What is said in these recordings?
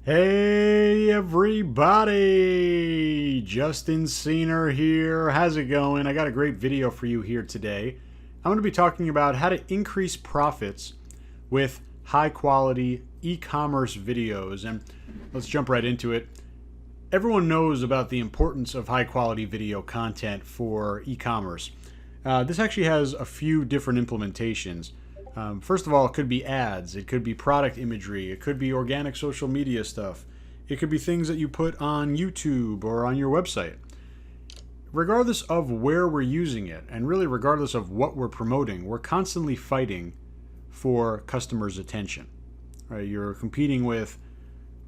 Hey everybody! Justin Cena here. How's it going? I got a great video for you here today. I'm going to be talking about how to increase profits with high quality e-commerce videos. And let's jump right into it. Everyone knows about the importance of high quality video content for e-commerce. This actually has a few different implementations. First of all, it could be ads, it could be product imagery, it could be organic social media stuff, it could be things that you put on YouTube or on your website. Regardless of where we're using it, and really regardless of what we're promoting, we're constantly fighting for customers' attention. Right? You're competing with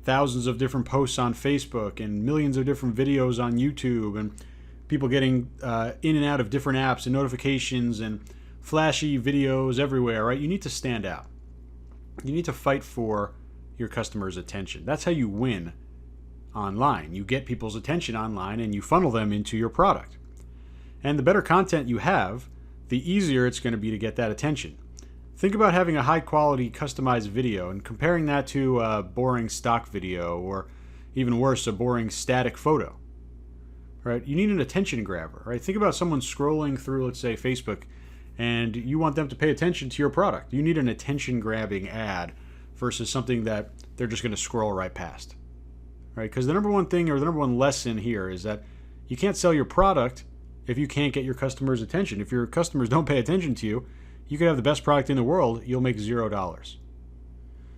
thousands of different posts on Facebook and millions of different videos on YouTube and people getting in and out of different apps and notifications and flashy videos everywhere, right? You need to stand out. You need to fight for your customers' attention. That's how you win online. You get people's attention online and you funnel them into your product. And the better content you have, the easier it's going to be to get that attention. Think about having a high quality customized video and comparing that to a boring stock video or even worse, a boring static photo. Right? You need an attention grabber, right? Think about someone scrolling through, let's say, Facebook, and you want them to pay attention to your product. You need an attention-grabbing ad versus something that they're just going to scroll right past, right? Because the number one thing or the number one lesson here is that you can't sell your product if you can't get your customers' attention. If your customers don't pay attention to you, you could have the best product in the world, you'll make $0.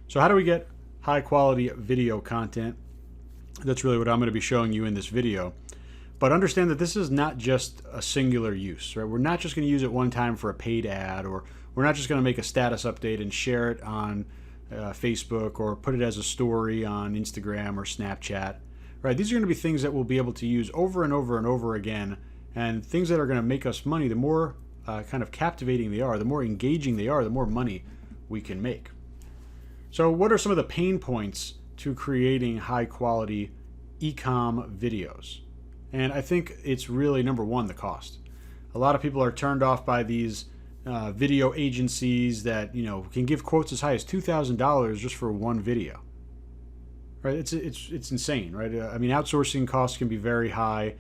So how do we get high-quality video content? That's really what I'm going to be showing you in this video. But understand that this is not just a singular use, right? We're not just going to use it one time for a paid ad, or we're not just going to make a status update and share it on Facebook or put it as a story on Instagram or Snapchat, right? These are going to be things that we'll be able to use over and over and over again, and things that are going to make us money. The more kind of captivating they are, the more engaging they are, the more money we can make. So what are some of the pain points to creating high quality e-com videos? And I think it's really, number one, the cost. A lot of people are turned off by these video agencies that, can give quotes as high as $2,000 just for one video. Right? It's insane, right? I mean, outsourcing costs can be very high.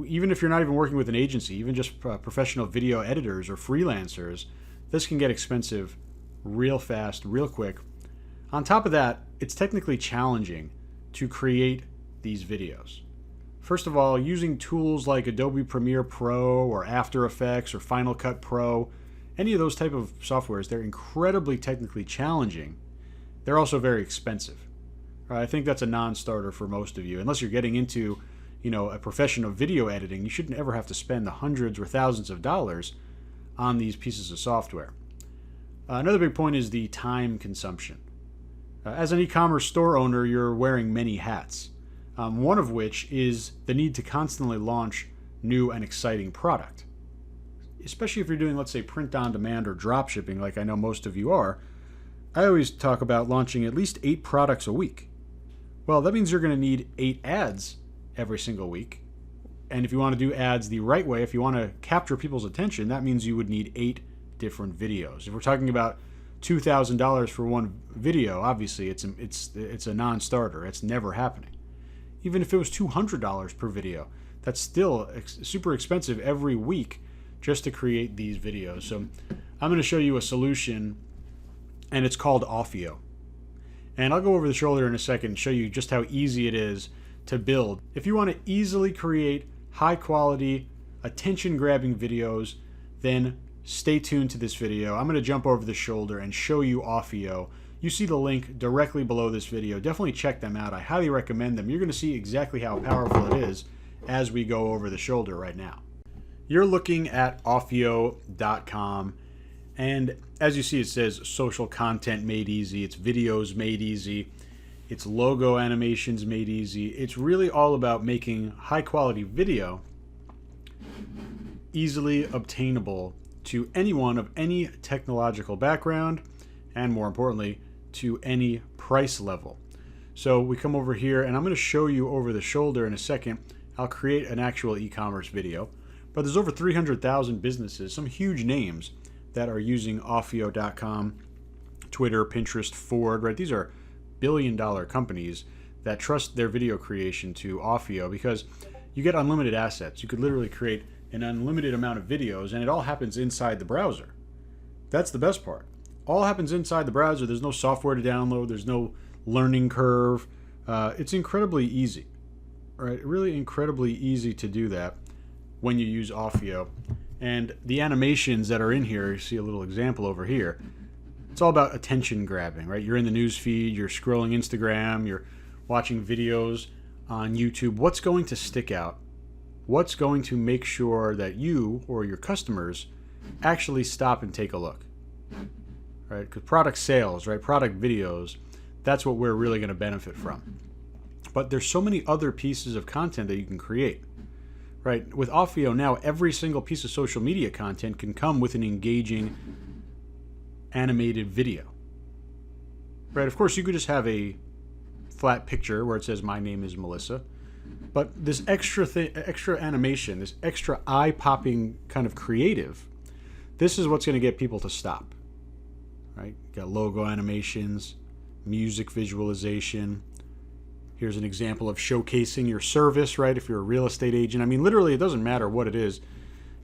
Even if you're not even working with an agency, even just professional video editors or freelancers, this can get expensive real fast, real quick. On top of that, it's technically challenging to create these videos. First of all, using tools like Adobe Premiere Pro or After Effects or Final Cut Pro, any of those type of softwares, they're incredibly technically challenging. They're also very expensive. I think that's a non-starter for most of you. Unless you're getting into, a profession of video editing, you shouldn't ever have to spend the hundreds or thousands of dollars on these pieces of software. Another big point is the time consumption. As an e-commerce store owner, you're wearing many hats. One of which is the need to constantly launch new and exciting product. Especially if you're doing, let's say, print on demand or drop shipping, like I know most of you are. I always talk about launching at least 8 products a week. Well, that means you're going to need 8 ads every single week. And if you want to do ads the right way, if you want to capture people's attention, that means you would need 8 different videos. If we're talking about $2,000 for one video, obviously it's a non-starter. It's never happening. Even if it was $200 per video, that's still super expensive every week just to create these videos. So I'm going to show you a solution, and it's called Offeo. And I'll go over the shoulder in a second and show you just how easy it is to build. If you want to easily create high quality, attention-grabbing videos, then stay tuned to this video. I'm going to jump over the shoulder and show you Offeo. You see the link directly below this video. Definitely check them out. I highly recommend them. You're going to see exactly how powerful it is as we go over the shoulder right now. You're looking at Offeo.com, and as you see, it says social content made easy. It's videos made easy. It's logo animations made easy. It's really all about making high quality video easily obtainable to anyone of any technological background, and more importantly, to any price level. So we come over here, and I'm going to show you over the shoulder in a second. I'll create an actual e-commerce video, but there's over 300,000 businesses, some huge names that are using Offeo.com, Twitter, Pinterest, Ford, right? These are billion-dollar companies that trust their video creation to Offeo because you get unlimited assets. You could literally create an unlimited amount of videos, and it all happens inside the browser. That's the best part. All happens inside the browser. There's no software to download. There's no learning curve. It's incredibly easy, right? Really incredibly easy to do that when you use Offeo. And the animations that are in here, you see a little example over here. It's all about attention grabbing, right? You're in the news feed, you're scrolling Instagram, you're watching videos on YouTube. What's going to stick out? What's going to make sure that you or your customers actually stop and take a look, right? Because product sales, right? Product videos, that's what we're really going to benefit from. But there's so many other pieces of content that you can create, right? With Offeo now, every single piece of social media content can come with an engaging animated video, right? Of course, you could just have a flat picture where it says, "My name is Melissa." But this extra animation, this extra eye-popping kind of creative, this is what's going to get people to stop, right? You got logo animations, music visualization. Here's an example of showcasing your service, right? If you're a real estate agent. I mean, literally, it doesn't matter what it is.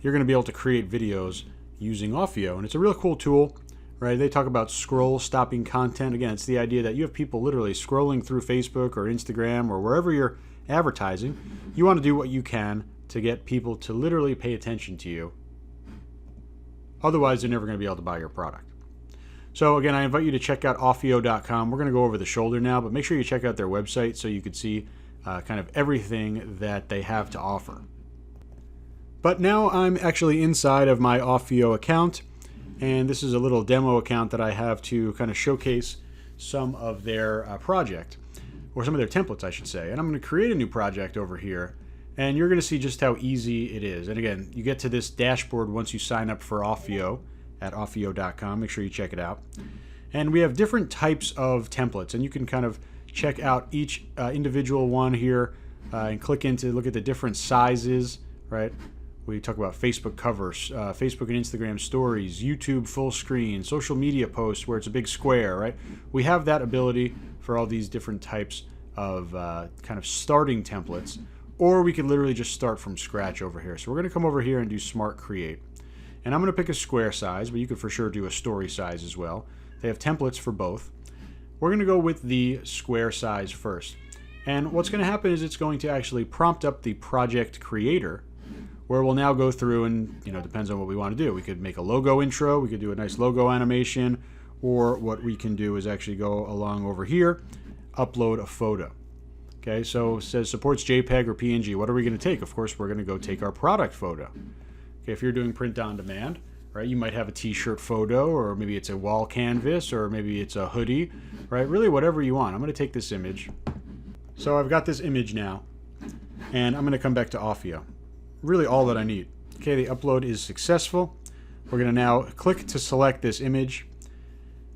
You're going to be able to create videos using Offeo. And it's a real cool tool, right? They talk about scroll stopping content. Again, it's the idea that you have people literally scrolling through Facebook or Instagram or wherever you're advertising. You want to do what you can to get people to literally pay attention to you. Otherwise, they're never going to be able to buy your product. So again, I invite you to check out Offeo.com. We're going to go over the shoulder now, but make sure you check out their website so you could see kind of everything that they have to offer. But now I'm actually inside of my Offeo account, and this is a little demo account that I have to kind of showcase some of their project, or some of their templates, I should say. And I'm going to create a new project over here, and you're going to see just how easy it is. And again, you get to this dashboard once you sign up for Offeo at Offeo.com. Make sure you check it out. And we have different types of templates, and you can kind of check out each individual one here and click into look at the different sizes, right? We talk about Facebook covers, Facebook and Instagram stories, YouTube full screen, social media posts where it's a big square, right? We have that ability for all these different types of kind of starting templates, or we could literally just start from scratch over here. So we're going to come over here and do Smart Create. And I'm going to pick a square size, but you could for sure do a story size as well. They have templates for both. We're going to go with the square size first. And what's going to happen is it's going to actually prompt up the project creator, where we'll now go through and, depends on what we want to do. We could make a logo intro, we could do a nice logo animation, or what we can do is actually go along over here, upload a photo. Okay, so it says supports JPEG or PNG. What are we going to take? Of course, we're going to go take our product photo. Okay, if you're doing print on demand, right, you might have a t-shirt photo, or maybe it's a wall canvas, or maybe it's a hoodie, right? Really whatever you want. I'm going to take this image. So I've got this image now, and I'm going to come back to Offeo. Really all that I need. Okay, the upload is successful. We're going to now click to select this image.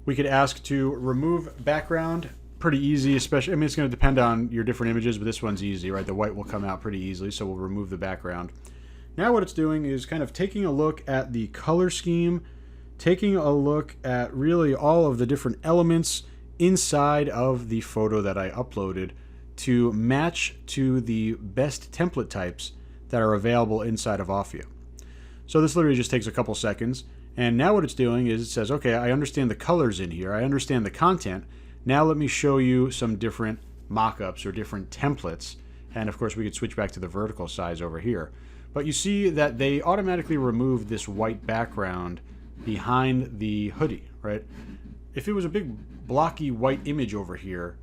We could ask to remove background. Pretty easy, especially, it's going to depend on your different images, but this one's easy, right? The white will come out pretty easily, so we'll remove the background. Now what it's doing is kind of taking a look at the color scheme, taking a look at really all of the different elements inside of the photo that I uploaded to match to the best template types that are available inside of Offeo. So this literally just takes a couple seconds, and now what it's doing is it says, okay, I understand the colors in here, I understand the content, now let me show you some different mock-ups or different templates, and of course we could switch back to the vertical size over here. But you see that they automatically remove this white background behind the hoodie, right? If it was a big blocky white image over here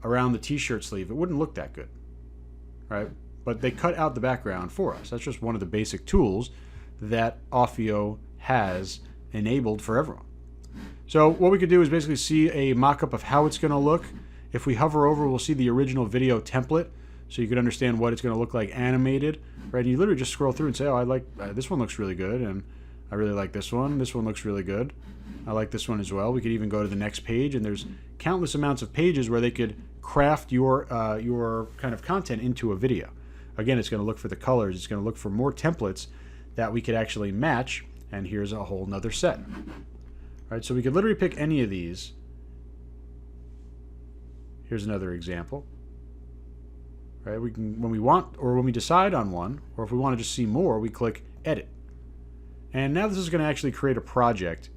around the t-shirt sleeve, it wouldn't look that good, right? But they cut out the background for us. That's just one of the basic tools that Offeo has enabled for everyone. So what we could do is basically see a mock-up of how it's going to look. If we hover over, we'll see the original video template, so you can understand what it's going to look like animated, right? And you literally just scroll through and say, oh, I like this one looks really good, and I really like this one. This one looks really good. I like this one as well. We could even go to the next page, and there's countless amounts of pages where they could craft your kind of content into a video. Again, it's going to look for the colors. It's going to look for more templates that we could actually match, and here's a whole nother set. All right, so we could literally pick any of these. Here's another example. right? We can, when we want or when we decide on one, or if we want to just see more, we click Edit. And now this is going to actually create a project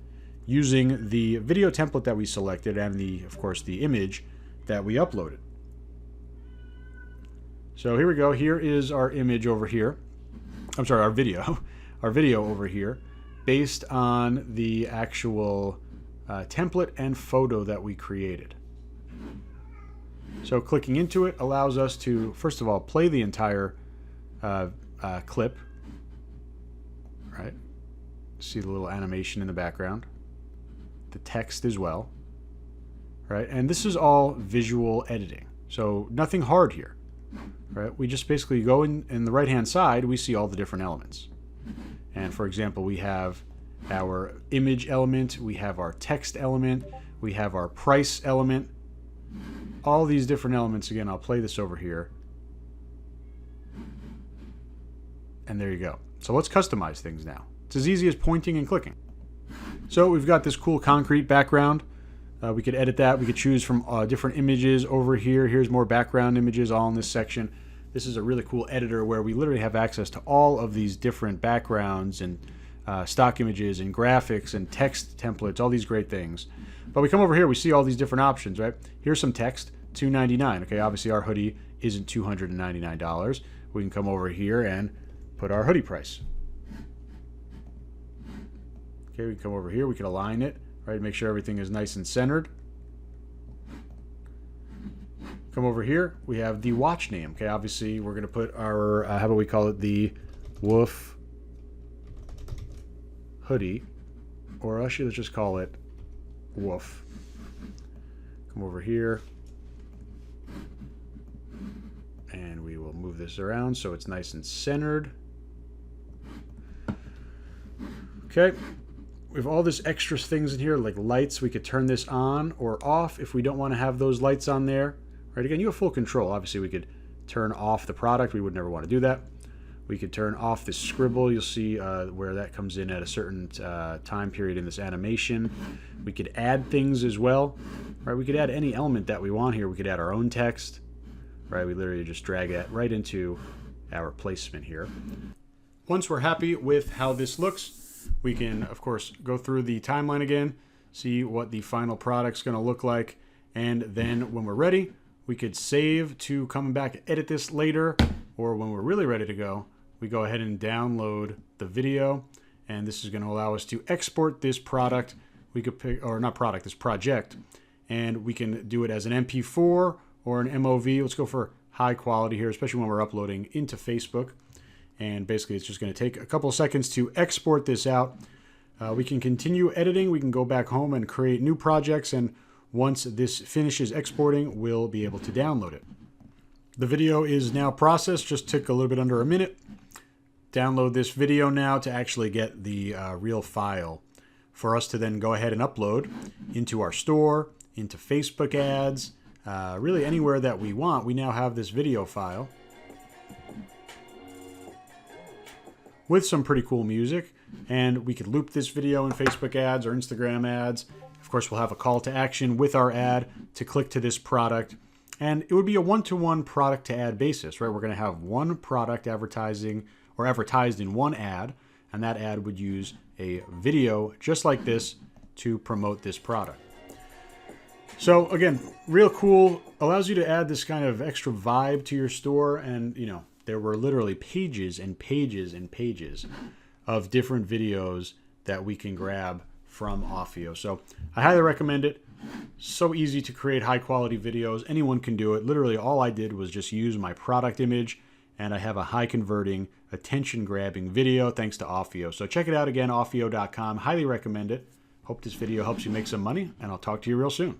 using the video template that we selected and of course, the image that we uploaded. So here we go. Here is our image over here. I'm sorry, our video. Our video over here based on the actual template and photo that we created. So clicking into it allows us to, first of all, play the entire clip. Right? See the little animation in the background. The text as well. Right? And this is all visual editing. So nothing hard here. Right? We just basically go in the right-hand side, we see all the different elements. And for example, we have our image element, we have our text element, we have our price element. All these different elements, again, I'll play this over here. And there you go. So let's customize things now. It's as easy as pointing and clicking. So we've got this cool concrete background. We could edit that. We could choose from different images over here. Here's more background images all in this section. This is a really cool editor where we literally have access to all of these different backgrounds and stock images and graphics and text templates, all these great things. But we come over here, we see all these different options, right? Here's some text, $2.99. Okay, obviously our hoodie isn't $299. We can come over here and put our hoodie price. Okay, we can come over here, we can align it, right? Make sure everything is nice and centered. Come over here, we have the watch name. Okay, obviously we're going to put our, how about we call it the Woof hoodie, or actually let's just call it Woof. Come over here, and we will move this around so it's nice and centered. Okay, we have all this extra things in here like lights. We could turn this on or off if we don't want to have those lights on there. Right, again, you have full control. Obviously, we could turn off the product. We would never want to do that. We could turn off this scribble. You'll see where that comes in at a certain time period in this animation. We could add things as well. Right, we could add any element that we want here. We could add our own text. Right, we literally just drag it right into our placement here. Once we're happy with how this looks, we can, of course, go through the timeline again, see what the final product's going to look like, and then when we're ready, we could save to come back and edit this later, or when we're really ready to go, we go ahead and download the video, and this is going to allow us to export this product. We could pick, or not product, this project, and we can do it as an MP4 or an MOV. Let's go for high quality here, especially when we're uploading into Facebook. And basically, it's just going to take a couple of seconds to export this out. We can continue editing. We can go back home and create new projects, and once this finishes exporting, we'll be able to download it. The video is now processed, just took a little bit under a minute. Download this video now to actually get the real file for us to then go ahead and upload into our store, into Facebook ads, really anywhere that we want. We now have this video file with some pretty cool music, and we could loop this video in Facebook ads or Instagram ads. Of course, we'll have a call to action with our ad to click to this product, and it would be a one-to-one product to ad basis, right? We're going to have one product advertising or advertised in one ad, and that ad would use a video just like this to promote this product. So again, real cool, allows you to add this kind of extra vibe to your store, and you know, there were literally pages and pages and pages of different videos that we can grab from Offeo. So I highly recommend it. So easy to create high quality videos. Anyone can do it. Literally all I did was just use my product image, and I have a high converting, attention grabbing video thanks to Offeo. So check it out again, offeo.com. Highly recommend it. Hope this video helps you make some money, and I'll talk to you real soon.